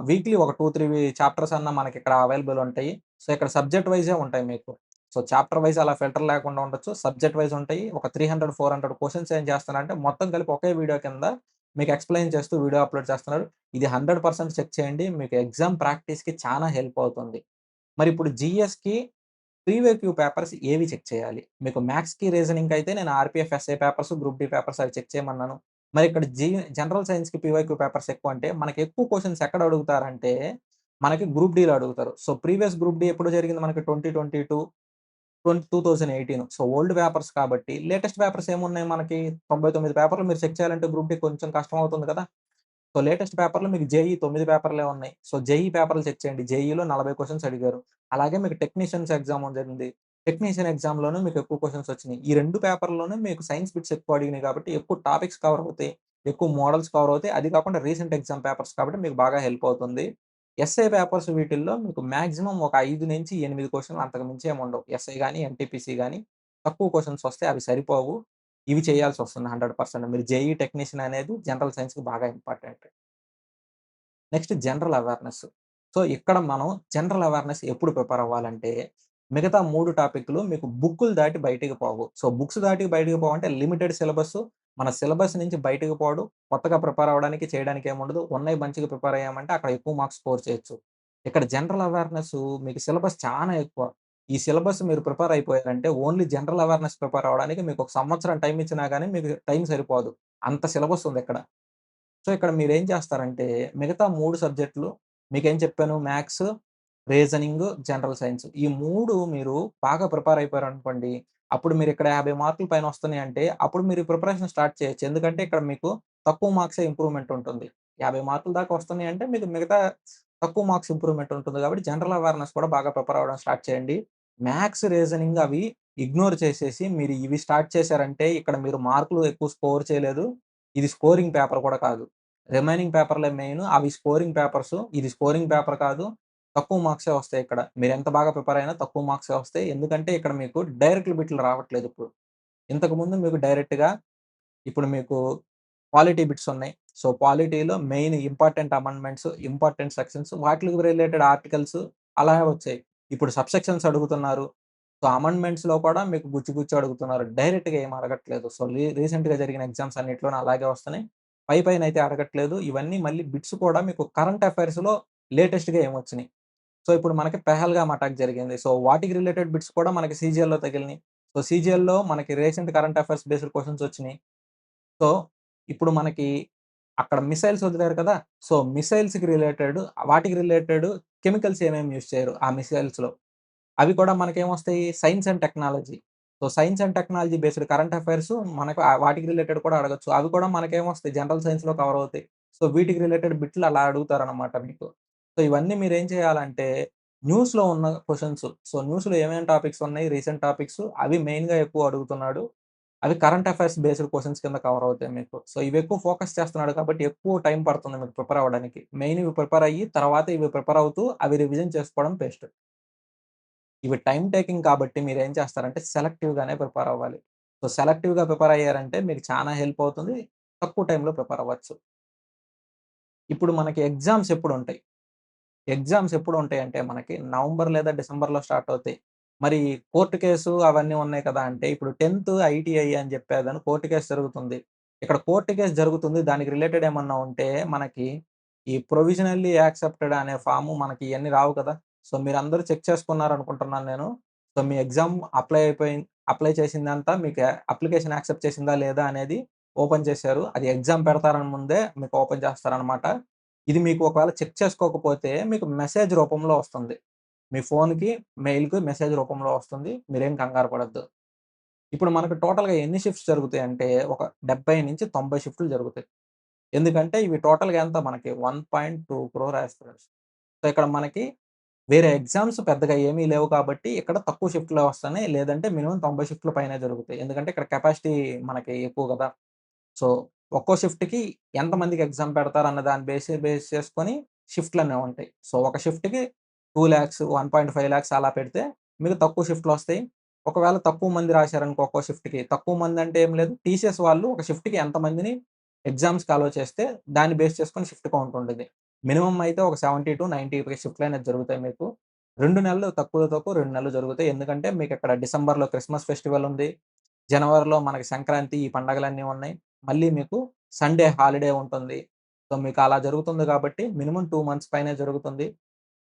Speaker 1: వీక్లీ ఒక 2, 3 చాప్టర్స్ అన్నా మనకిక్కడ అవైలబుల్ ఉంటాయి. సో, ఇక్కడ సబ్జెక్ట్ వైజే ఉంటాయి మీకు. సో, చాప్టర్ వైస్ అలా ఫిల్టర్ లేకుండా ఉండొచ్చు. సబ్జెక్ట్ వైస్ ఉంటాయి. ఒక 300, 400 క్వెషన్స్ ఏం చేస్తున్నారంటే మొత్తం కలిపి ఒకే వీడియో కింద మీకు ఎక్స్‌ప్లెయిన్ చేస్తూ వీడియో అప్‌లోడ్ చేస్తున్నారు. ఇది 100% చెక్ చేయండి. మీకు ఎగ్జామ్ ప్రాక్టీస్‌కి చానా హెల్ప్ అవుతుంది. మరిప్పుడు జీఎస్‌కి ప్రీవియస్ పేపర్స్ ఏవి చెక్ చేయాలి? మీకు మ్యాథ్స్‌కి, రీజనింగ్‌కయితే నేను RPF SA papers, group D papers అవి చెక్ చేయమన్నాను. మరి ఇక్కడ జనరల్ సైన్స్‌కి పీవైక్యూ పేపర్స్ ఎక్కువంటే, మనకి ఎక్కువ క్వెషన్స్ ఎక్కడ అడుగుతారంటే, మనకి గ్రూప్ డీలో అడుగుతారు. సో, ప్రీవియస్ గ్రూప్ డి ఎప్పుడు జరిగింది మనకి 2022, 2018. సో, ఓల్డ్ పేపర్స్ కాబట్టి, లేటెస్ట్ పేపర్స్ ఏమున్నాయి మనకి 99 పేపర్లు మీరు చెక్ చేయాలంటే గ్రూప్ డి కొంచెం కష్టం అవుతుంది కదా! సో, లేటెస్ట్ పేపర్‌లో మీకు జేఈఈ 9 పేపర్‌లే ఉన్నాయి. సో, జేఈఈ పేపర్‌లు చెక్ చేయండి. జేఈఈలో 40 క్వెషన్స్ అడిగారు. అలాగే మీకు టెక్నీషియన్స్ ఎగ్జామ్ ఉంటుంది. టెక్నీషియన్ ఎగ్జామ్‌లోనూ మీకు ఎక్కువ క్వెషన్స్ వచ్చినియి. ఈ 2 పేపర్‌లోనూ మీకు సైన్స్ బిట్స్ ఎక్కువ అడిగినాయి కాబట్టి ఎక్కువ టాపిక్స్ కవర్ అవుతాయి. ఎక్కువ మోడల్స్ కవర్ అవుతాయి. అది కాకుండా రీసెంట్ ఎగ్జామ్ పేపర్స్ కాబట్టి మీకు బాగా హెల్ప్ అవుతుంది. ఎస్ఏ పేపర్స్ వీటిల్లో మీకు మాక్సిమం ఒక 5-8 క్వెషన్‌లు అంతకు మించి ఏమి ఉండవు. ఎస్ఏ గాని, ఎన్‌టీపీసీ గాని తక్కువ క్వెషన్స్ వస్తాయి. అవి సరిపోవు. ఇవి చేయాల్సొస్తుంది 100%. మీరు జేఈఈ టెక్నీషియన్ అనేది జనరల్ సైన్స్‌కి బాగా important. Next general awareness. So, ఇక్కడ మనం జనరల్ అవేర్‌నెస్ ఎప్పుడు ప్రిపేర్ అవ్వాలంటే, మిగతా 3 టాపిక్‌లు మీకు బుక్కులు దాటి బయటికి పోవు. సో, బుక్స్ దాటి బయటికి పోవంటే లిమిటెడ్ సిలబస్. మన సిలబస్ నుంచి బయటికి పోడు. కొత్తగా ప్రిపేర్ అవ్వడానికి, చేయడానికి ఏముండదు. ఉన్నయి మంచిగా ప్రిపేర్ అయ్యామంటే అక్కడ ఎక్కువ మార్క్స్ స్కోర్ చేయొచ్చు. ఇక్కడ జనరల్ అవేర్‌నెస్ మీకు సిలబస్ చానా ఎక్కువ. ఈ సిలబస్ మీరు ప్రిపేర్ అయిపోయారంటే ఓన్లీ జనరల్ అవేర్‌నెస్ ప్రిపేర్ అవ్వడానికి మీకు ఒక సంవత్సరం టైమ్ ఇచ్చినా గాని మీకు టైం సరిపోదు. అంత సిలబస్ ఉందిక్కడ. సో, ఇక్కడ మీరేం చేస్తారంటే, మిగతా 3 సబ్జెక్టులు మీకేం చెప్పాను మ్యాథ్స్, రీజనింగ్, జనరల్ సైన్స్. ఈ 3 మీరు బాగా ప్రిపేర్ అయిపోయారనుకోండి, అప్పుడు మీరిక్కడ 50 మార్కుల పైన వస్తున్నాయంటే, అప్పుడు మీరు ప్రిపరేషన్ స్టార్ట్ చేయొచ్చు. ఎందుకంటే, ఇక్కడ మీకు తక్కువ మార్క్సే ఇంప్రూవ్‌మెంట్ ఉంటుంది. 50 మార్కుల దాకా వస్తున్నాయంటే, మీకు మిగతా తక్కువ మార్క్స్ ఇంప్రూవ్‌మెంట్ ఉంటుంది కాబట్టి, జనరల్ అవేర్‌నెస్ కూడా బాగా ప్రిపేర్ అవ్వడం స్టార్ట్ చేయండి. మ్యాథ్స్, రీజనింగ్ అవి ఇగ్నోర్ చేసేసి, మీరు ఇవి స్టార్ట్ చేశారంటే, ఇక్కడ మీరు మార్కులు ఎక్కువ స్కోర్ చేయలేదు. ఇది స్కోరింగ్ పేపర్ కూడా కాదు. రిమైనింగ్ పేపర్‌లే మెయిన్. అవి స్కోరింగ్ పేపర్సు. ఇది స్కోరింగ్ పేపర్ కాదు. తక్కువ మార్క్సే వస్తాయిక్కడ. మీరెంత బాగా ప్రిపేర్ అయినా తక్కువ మార్క్సే వస్తాయి. ఎందుకంటే ఇక్కడ మీకు డైరెక్ట్ బిట్లు రావట్లేదిప్పుడు. ఇంతకుముందు మీకు డైరెక్ట్‌గా ఇప్పుడు మీకు పాలిటీ బిట్స్ ఉన్నాయి. సో, పాలిటీలో main important amendments, important sections వాటిలికి రిలేటెడ్ ఆర్టికల్స్ అలా వచ్చాయి. ఇప్పుడు సబ్‌సెక్షన్స్ అడుగుతున్నారు. సో, అమెండ్మెంట్స్‌లో కూడా మీకు గుచ్చి గుచ్చి అడుగుతున్నారు. డైరెక్ట్‌గా ఏమి అడగట్లేదు. సో, రీసెంట్‌గా జరిగిన ఎగ్జామ్స్ అన్నిట్లోనూ అలాగే వస్తున్నాయి. పైనైతే అడగట్లేదు. ఇవన్నీ మళ్ళీ బిట్స్ కూడా మీకు కరెంట్ అఫైర్స్‌లో లేటెస్ట్‌గా ఏమొచ్చినాయి. సో, ఇప్పుడు మనకి పెహల్గామ్ అటాక్ జరిగింది. సో, వాటికి రిలేటెడ్ బిట్స్ కూడా మనకి సీజీఎల్‌లో తగిలినాయి. సో, సీజీఎల్‌లో మనకి recent current affairs based questions వచ్చినాయి. సో, ఇప్పుడు మనకి అక్కడ మిసైల్స్ వదిలారు కదా! సో, మిసైల్స్‌కి రిలేటెడ్ వాటికి రిలేటెడ్ కెమికల్స్ ఏమేమి యూజ్ చేయరు ఆ మిసైల్స్‌లో. అవి కూడా మనకేమొస్తాయి science and technology. So, science and technology based current affairs మనకు వాటికి రిలేటెడ్ కూడా అడగొచ్చు. అవి కూడా మనకేమొస్తాయి జనరల్ సైన్స్‌లో కవర్ అవుతాయి. సో, వీటికి రిలేటెడ్ బిట్లు అలా అడుగుతారనమాట మీకు. సో, ఇవన్నీ మీరేం చేయాలంటే న్యూస్‌లో ఉన్న క్వెషన్స్. సో, న్యూస్‌లో ఏమేం టాపిక్స్ ఉన్నాయి రీసెంట్ టాపిక్స్ అవి మెయిన్‌గా ఎక్కువ అడుగుతున్నాడు. అవి కరెంట్ అఫైర్స్ బేస్డ్ క్వెషన్స్ కింద కవర్ అవుతాయి మీకు. సో, ఇవి ఎక్కువ ఫోకస్ చేస్తున్నాడు కాబట్టి ఎక్కువ టైం పడుతుంది మీకు ప్రిపేర్ అవ్వడానికి. మెయిన్ ఇవి ప్రిపేర్ అయ్యి తర్వాత ఇవి ప్రిపేర్ అవుతూ అవి రివిజన్ చేసుకోవడం బెస్ట్. ఇవి టైమ్ టేకింగ్ కాబట్టి మీరేం చేస్తారంటే సెలెక్టివ్‌గానే ప్రిపేర్ అవ్వాలి. సో, సెలెక్టివ్‌గా ప్రిపేర్ అయ్యారంటే మీకు చానా హెల్ప్ అవుతుంది. తక్కువ టైమ్‌లో ప్రిపేర్ అవ్వచ్చు. ఇప్పుడు మనకి ఎగ్జామ్స్ ఎప్పుడుంటాయంటే మనకి నవంబర్ లేదా డిసెంబర్‌లో స్టార్ట్ అవుతాయి. మరి కోర్ట్ కేసు అవన్నీ ఉన్నాయి కదా! అంటే ఇప్పుడు 10థ్ ఐటీఐ అని చెప్పేదని కోర్ట్ కేస్ జరుగుతుంది. ఇక్కడ కోర్ట్ కేస్ జరుగుతుంది. దానికి రిలేటెడ్ ఏమన్నా ఉంటే మనకి ఈ ప్రొవిజనల్లీ యాక్సెప్టెడ్ అనే ఫార్మ్ మనకి ఇయన్నీ రావు కదా! సో, మీరందరూ చెక్ చేసుకున్నారనుకుంటున్నాను నేను. సో, మీ ఎగ్జామ్ అప్లై చేసిందంతా మీకు అప్లికేషన్ యాక్సెప్ట్ చేసిందా లేదా అనేది ఓపెన్ చేశారు. అది ఎగ్జామ్ పెడతారని ముందే మీకు ఓపెన్ చేస్తారనమాట. ఇది మీకు ఒకవేళ చెక్ చేసుకోకపోతే మీకు మెసేజ్ రూపంలో వస్తుంది. మీ ఫోన్‌కి, మెయిల్‌కి మెసేజ్ రూపంలో వస్తుంది. మీరేం కంగారు పడొద్దు. ఇప్పుడు మనకు టోటల్‌గా ఎన్ని షిఫ్ట్స్ జరుగుతాయంటే ఒక 70-90 షిఫ్టులు జరుగుతాయి. ఎందుకంటే ఇవి టోటల్‌గా ఎంత మనకి 1.2 క్రోర్ యాస్పిరెంట్స్. సో, ఇక్కడ మనకి వేరే ఎగ్జామ్స్ పెద్దగా ఏమీ లేవు కాబట్టి ఇక్కడ తక్కువ షిఫ్ట్‌లే వస్తున్నాయి. లేదంటే మినిమమ్ 90 షిఫ్ట్‌ల పైనే జరుగుతాయి. ఎందుకంటే ఇక్కడ కెపాసిటీ మనకి ఎక్కువ గదా! సో, ఒక్కో షిఫ్ట్‌కి ఎంతమందికి ఎగ్జామ్ పెడతారన్న దాన్ని బేస్ చేసుకొని షిఫ్ట్‌లనేవి ఉంటాయి. సో, ఒక షిఫ్ట్‌కి 2,00,000, 1.5 అలా పెడితే మీకు తక్కువ షిఫ్ట్‌లొస్తాయి. ఒకవేళ తక్కువ మంది రాశారనుకో ఒక్కో షిఫ్ట్‌కి, తక్కువ మంది అంటే ఏం లేదు టీసీఎస్ వాళ్ళు ఒక షిఫ్ట్‌కి ఎంతమందిని ఎగ్జామ్స్‌కి అలో చేస్తే దాన్ని బేస్ చేసుకొని షిఫ్ట్ కౌంట్ ఉంటది. మినిమమ్ అయితే ఒక 70-90 షిఫ్ట్‌లనేవి జరుగుతాయి మీకు. 2 నెలలు తక్కువలో తక్కువ 2 నెలలు జరుగుతాయి. ఎందుకంటే మీకిక్కడ డిసెంబర్‌లో క్రిస్మస్ ఫెస్టివల్ ఉంది. జనవరిలో మనకి సంక్రాంతి ఈ పండగలన్నీ ఉన్నాయి. మళ్ళీ మీకు సండే హాలిడే ఉంటుంది. సో, మీకు అలా జరుగుతుంది కాబట్టి మినిమమ్ 2 మంత్స్ పైనే జరుగుతుంది.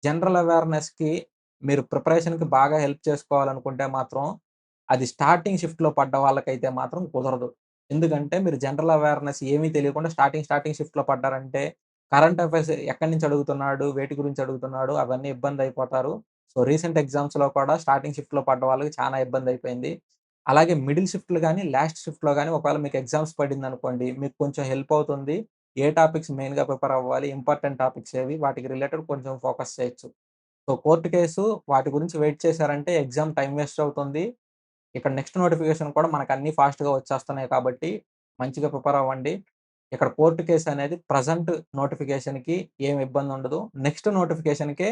Speaker 1: జనరల్ అవేర్‌నెస్‌కి మీరు ప్రిపరేషన్‌కి బాగా హెల్ప్ చేసుకోవాలనుకుంటే మాత్రం, అది స్టార్టింగ్ షిఫ్ట్‌లో పడ్డ వాళ్ళకైతే మాత్రం కుదరదు. ఎందుకంటే మీరు జనరల్ అవేర్‌నెస్ ఏమీ తెలియకుండా స్టార్టింగ్ షిఫ్ట్‌లో పడ్డారంటే, కరెంట్ అఫైర్స్ ఎక్కడి నుంచి అడుగుతున్నాడు, వేటి గురించి అడుగుతున్నాడు అవన్నీ ఇబ్బందయిపోతారు. సో, రీసెంట్ ఎగ్జామ్స్‌లో కూడా స్టార్టింగ్ షిఫ్ట్‌లో పడ్డ వాళ్ళకి చానా ఇబ్బందయిపోయింది. అలాగే మిడిల్ షిఫ్ట్‌లు గాని, లాస్ట్ షిఫ్ట్‌లో గాని ఒకవేళ మీకు ఎగ్జామ్స్ పడిందనుకోండి, మీకు కొంచెం హెల్ప్ అవుతుంది. ఏ టాపిక్స్ మెయిన్‌గా ప్రిపేర్ అవ్వాలి, ఇంపార్టెంట్ టాపిక్స్ ఏవి, వాటికి రిలేటెడ్ కొంచెం ఫోకస్ చేయొచ్చు. సో, కోర్ట్ కేసు వాటి గురించి వెయిట్ చేశారంటే ఎగ్జామ్ టైమ్ వేస్ట్ అవుతుంది. ఇక్కడ నెక్స్ట్ నోటిఫికేషన్ కూడా మనకన్నీ ఫాస్ట్‌గా వచ్చేస్తున్నాయి కాబట్టి, మంచిగా ప్రిపేర్ అవ్వండి. ఇక్కడ కోర్ట్ కేస్ అనేది ప్రెజెంట్ నోటిఫికేషన్‌కి ఏమి ఇబ్బందుండదు. నెక్స్ట్ నోటిఫికేషన్‌కే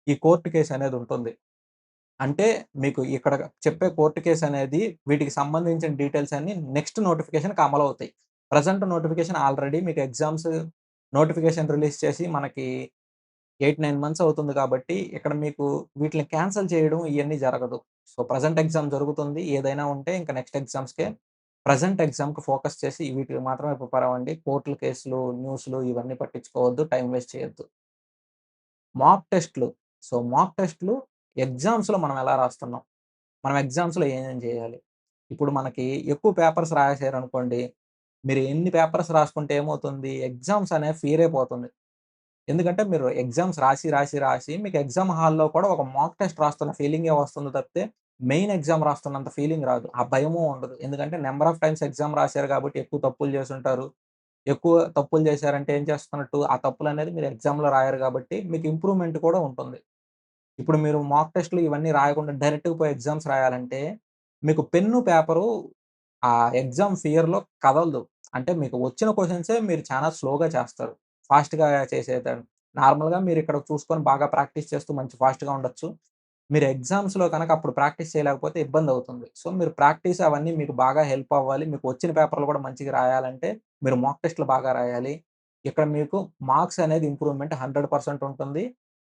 Speaker 1: ఈ కోర్ట్ కేస్ అనేది ఉంటుంది. అంటే మీకు ఇక్కడ చెప్పే కోర్ట్ కేస్ అనేది వీటికి సంబంధించిన డీటెయిల్స్ అన్నీ నెక్స్ట్ నోటిఫికేషన్‌కి అమలవుతాయి. ప్రెజెంట్ నోటిఫికేషన్ ఆల్రెడీ మీకు ఎగ్జామ్స్ నోటిఫికేషన్ రిలీజ్ చేసి మనకి 8, 9 మంత్స్ అవుతుంది కాబట్టి, ఇక్కడ మీకు వీటిని క్యాన్సెల్ చేయడం ఇయన్నీ జరగదు. సో, ప్రెజెంట్ ఎగ్జామ్ జరుగుతుంది. ఏదైనా ఉంటే ఇంక నెక్స్ట్ ఎగ్జామ్స్‌కే ప్రెజెంట్ ఎగ్జామ్‌కి ఫోకస్ చేసి వీటికి మాత్రమే ప్రిపేర్ అవ్వండి. కోర్టుల కేసులు, న్యూస్‌లు ఇవన్నీ పట్టించుకోవద్దు. టైమ్ వేస్ట్ చేయొద్దు. మాక్ టెస్ట్‌లు. సో, మాక్ టెస్ట్‌లు ఎగ్జామ్స్‌లో మనం ఎలా రాస్తున్నాం? మనం ఎగ్జామ్స్‌లో ఏమేం చేయాలి? ఇప్పుడు మనకి ఎక్కువ పేపర్స్ రాసేసారనుకోండి, మీరు ఎన్ని పేపర్స్ రాసుకుంటే ఏమవుతుంది? ఎగ్జామ్స్ అనే ఫియరే పోతుంది. ఎందుకంటే మీరు ఎగ్జామ్స్ రాసి మీకు ఎగ్జామ్ హాల్‌లో కూడా ఒక మాక్ టెస్ట్ రాస్తున్న ఫీలింగే వస్తుంది తప్పితే, మెయిన్ ఎగ్జామ్ రాస్తున్నంత ఫీలింగ్ రాదు. ఆ భయము ఉండదు. ఎందుకంటే నంబర్ ఆఫ్ టైమ్స్ ఎగ్జామ్ రాసారు కాబట్టి ఎక్కువ తప్పులు చేసుంటారు. ఎక్కువ తప్పులు చేశారంటే ఏం చేస్తున్నట్టు, ఆ తప్పులనేది మీరు ఎగ్జామ్‌లో రాయరు కాబట్టి మీకు ఇంప్రూవ్‌మెంట్ కూడా ఉంటుంది. ఇప్పుడు మీరు మాక్ టెస్ట్‌లు ఇవన్నీ రాయకుండా డైరెక్ట్‌గా పోయి ఎగ్జామ్స్ రాయాలంటే, మీకు పెన్ను, పేపరు ఆ ఎగ్జామ్ ఫియర్‌లో కదలదు. అంటే మీకు వచ్చిన క్వెషన్సే మీరు చాలా స్లోగా చేస్తారు. ఫాస్ట్‌గా చేసేదాన్ని. నార్మల్‌గా మీరిక్కడ చూసుకొని బాగా ప్రాక్టీస్ చేస్తూ మంచి ఫాస్ట్‌గా ఉండొచ్చు. మీరు ఎగ్జామ్స్‌లో గనక అప్పుడు ప్రాక్టీస్ చేయలేకపోతే ఇబ్బందవుతుంది. సో, మీరు ప్రాక్టీస్ అవన్నీ మీకు బాగా హెల్ప్ అవ్వాలి. మీకు వచ్చిన పేపర్‌లు కూడా మంచిగా రాయాలంటే మీరు మాక్ టెస్ట్‌లు బాగా రాయాలి. ఇక్కడ మీకు మార్క్స్ అనేది ఇంప్రూవ్‌మెంట్ 100% ఉంటుంది.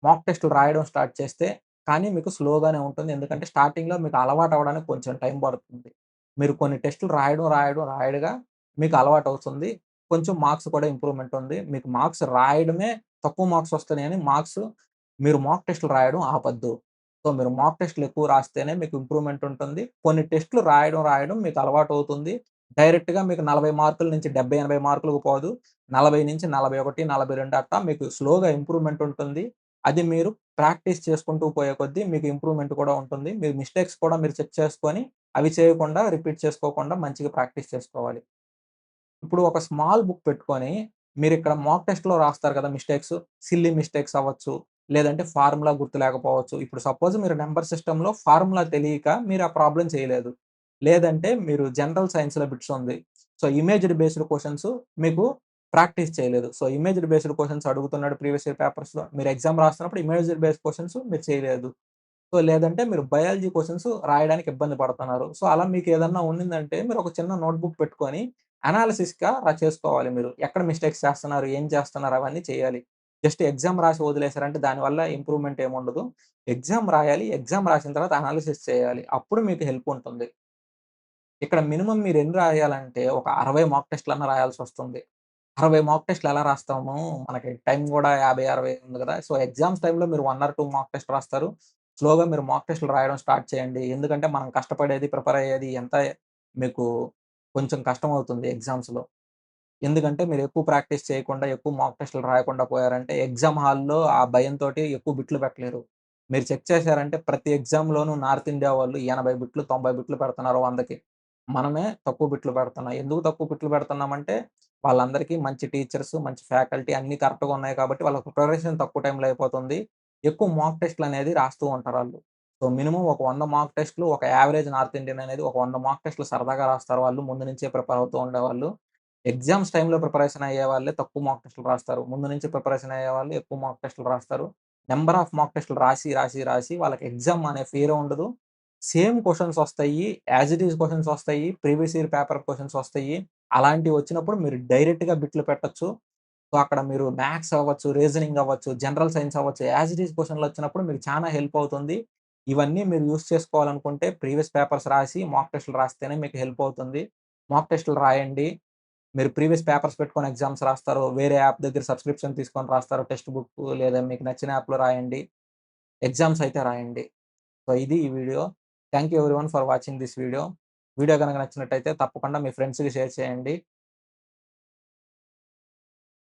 Speaker 1: మాక్ టెస్ట్‌లు రాయడం స్టార్ట్ చేస్తే కానీ మీకు స్లోగానే ఉంటుంది. ఎందుకంటే స్టార్టింగ్‌లో మీకు అలవాటు అవ్వడానికి కొంచెం టైం పడుతుంది. మీరు కొన్ని టెస్ట్‌లు రాయడగా మీకు అలవాటవుతుంది. కొంచెం మార్క్స్ కూడా ఇంప్రూవ్‌మెంట్ ఉంది. మీకు మార్క్స్ రాయడమే తక్కువ మార్క్స్ వస్తున్నాయని మీరు మాక్ టెస్ట్‌లు రాయడం ఆపొద్దు. సో, మీరు మాక్ టెస్ట్‌లు ఎక్కువ రాస్తేనే మీకు ఇంప్రూవ్‌మెంట్ ఉంటుంది. కొన్ని టెస్ట్‌లు రాయడం మీకు అలవాటవుతుంది. డైరెక్ట్‌గా మీకు 40 మార్కుల నుంచి 70, 80 మార్కులకు పోదు. 40-41, 42 అట్టా మీకు స్లోగా ఇంప్రూవ్‌మెంట్ ఉంటుంది. అది మీరు ప్రాక్టీస్ చేసుకుంటూ పోయే కొద్దీ మీకు ఇంప్రూవ్‌మెంట్ కూడా ఉంటుంది. మీ మిస్టేక్స్ కూడా మీరు చెక్ చేసుకొని, అవి చేయకుండా, రిపీట్ చేసుకోకుండా మంచిగా ప్రాక్టీస్ చేసుకోవాలి. ఇప్పుడు ఒక స్మాల్ బుక్ పెట్టుకొని, మీరిక్కడ మాక్ టెస్ట్‌లో రాస్తారు కదా మిస్టేక్స్, సిల్లీ మిస్టేక్స్ అవ్వచ్చు, లేదంటే ఫార్ములా గుర్తు లేకపోవచ్చు. ఇప్పుడు సపోజ్ మీరు నంబర్ సిస్టమ్‌లో ఫార్ములా తెలియక మీరు ఆ ప్రాబ్లమ్ చేయలేదు. లేదంటే మీరు జనరల్ సైన్స్‌లో బిట్స్ ఉంది. సో, ఇమేజ్డ్ బేస్డ్ క్వెషన్స్ మీకు ప్రాక్టీస్ చేయలేదు. సో, ఇమేజ్డ్ బేస్డ్ క్వెషన్స్ అడుగుతున్నాడు ప్రీవియస్ ఇయర్ పేపర్స్‌లో. మీరు ఎగ్జామ్ రాస్తున్నప్పుడు ఇమేజ్డ్ బేస్డ్ క్వెషన్స్ మీరు చేయలేదు. సో, లేదంటే మీరు బయాలజీ క్వెషన్స్ రాయడానికి ఇబ్బంది పడుతున్నారు. సో, అలా మీకేదన్నా ఉన్నిందంటే మీరొక చిన్న నోట్‌బుక్ పెట్టుకొని అనాలిసిస్‌గా చేసుకోవాలి మీరు. ఎక్కడ మిస్టేక్స్ చేస్తున్నారు? ఏం చేస్తున్నారు? అవన్నీ చేయాలి. జస్ట్ ఎగ్జామ్ రాసి వదిలేసారంటే దానివల్ల ఇంప్రూవ్‌మెంట్ ఏముండదు. ఎగ్జామ్ రాయాలి. ఎగ్జామ్ రాసిన తర్వాత అనాలిసిస్ చేయాలి. అప్పుడు మీకు హెల్ప్ ఉంటుంది. ఇక్కడ మినిమమ్ మీరెన్ని రాయాలంటే ఒక 60 మాక్ టెస్ట్‌లన్నా రాయాల్సొస్తుంది. 60 మాక్ టెస్ట్‌లు ఎలా రాస్తాము? మనకి టైం గూడా 50, 60 ఉంది గదా! సో, ఎగ్జామ్స్ టైమ్‌లో మీరు 1 ఆర్ 2 మాక్ టెస్ట్ రాస్తారు. స్లోగా మీరు మాక్ టెస్ట్‌లు రాయడం స్టార్ట్ చేయండి. ఎందుకంటే మనం కష్టపడేది, ప్రిపేర్ అయ్యేది ఎంత మీకు కొంచెం కష్టమవుతుంది ఎగ్జామ్స్‌లో. ఎందుకంటే మీరు ఎక్కువ ప్రాక్టీస్ చేయకుండా, ఎక్కువ మాక్ టెస్ట్‌లు రాయకుండా పోయారంటే ఎగ్జామ్ హాల్‌లో ఆ భయంతోటి ఎక్కువ బిట్లు పెట్టలేరు. మీరు చెక్ చేశారంటే ప్రతి ఎగ్జామ్‌లోనూ నార్త్ ఇండియా వాళ్ళు 80 బిట్లు, 90 బిట్లు పెడుతున్నారు 100కి. మనమే తక్కువ బిట్లు పెడుతున్నాం. ఎందుకు తక్కువ బిట్లు పెడుతున్నామంటే వాళ్ళందరికీ మంచి టీచర్స్, మంచి ఫ్యాకల్టీ అన్నీ కరెక్ట్‌గా ఉన్నాయి కాబట్టి వాళ్ళకి ప్రిపరేషన్ తక్కువ టైంలో అయిపోతుంది. ఎక్కువ మాక్ టెస్ట్‌లనేది రాస్తూ ఉంటారాళ్ళు. సో, మినిమమ్ ఒక 100 మాక్ టెస్ట్‌లు ఒక యావరేజ్ నార్త్ ఇండియన్ అనేది ఒక 100 మాక్ టెస్ట్‌లు సరదాగా రాస్తారు వాళ్ళు. ముందు నుంచే ప్రిపేర్ అవుతూ ఉండేవాళ్ళు. ఎగ్జామ్స్ టైమ్‌లో ప్రిపరేషన్ అయ్యేవాళ్ళే తక్కువ మాక్ టెస్ట్‌లు రాస్తారు. ముందు నుంచి ప్రిపరేషన్ అయ్యేవాళ్ళు ఎక్కువ మాక్ టెస్ట్‌లు రాస్తారు. నంబర్ ఆఫ్ మాక్ టెస్ట్‌లు రాసి వాళ్ళకి ఎగ్జామ్ అనే ఫియరే ఉండదు. సేమ్ క్వెషన్స్ ఒస్తాయి. యాస్ ఇట్ ఈజ్ క్వెషన్స్ ఒస్తాయి. ప్రీవియస్ ఇయర్ పేపర్ క్వెషన్స్ ఒస్తాయి. అలాంటివి వచ్చినప్పుడు మీరు డైరెక్ట్‌గా బిట్లు పెట్టొచ్చు. సో, అక్కడ మీరు మ్యాథ్స్ అవ్వచ్చు, రీజనింగ్ అవ్వచ్చు, జనరల్ సైన్స్ అవ్వచ్చు, యాస్ ఇట్ ఈజ్ క్వెషన్‌లొచ్చినప్పుడు మీకు చానా హెల్ప్ అవుతుంది. ఇవన్నీ మీరు యూజ్ చేసుకోవాలనుకుంటే ప్రీవియస్ పేపర్స్ రాసి, మాక్ టెస్ట్‌లు రాస్తేనే మీకు హెల్ప్ అవుతుంది. మాక్ టెస్ట్‌లు రాయండి. మీరు ప్రీవియస్ పేపర్స్ పెట్టుకొని ఎగ్జామ్స్ రాస్తారు. వేరే యాప్ దగ్గర సబ్స్క్రిప్షన్ తీసుకొని రాస్తారు. టెక్స్ట్ బుక్కు లేదా మీకు నచ్చిన యాప్‌లో రాయండి. ఎగ్జామ్స్ అయితే రాయండి. సో, ఇది ఈ video. Thank you everyone for watching this video. Video గనక నచ్చినట్టయితే తప్పకుండా మీ ఫ్రెండ్స్‌కి షేర్ చేయండి.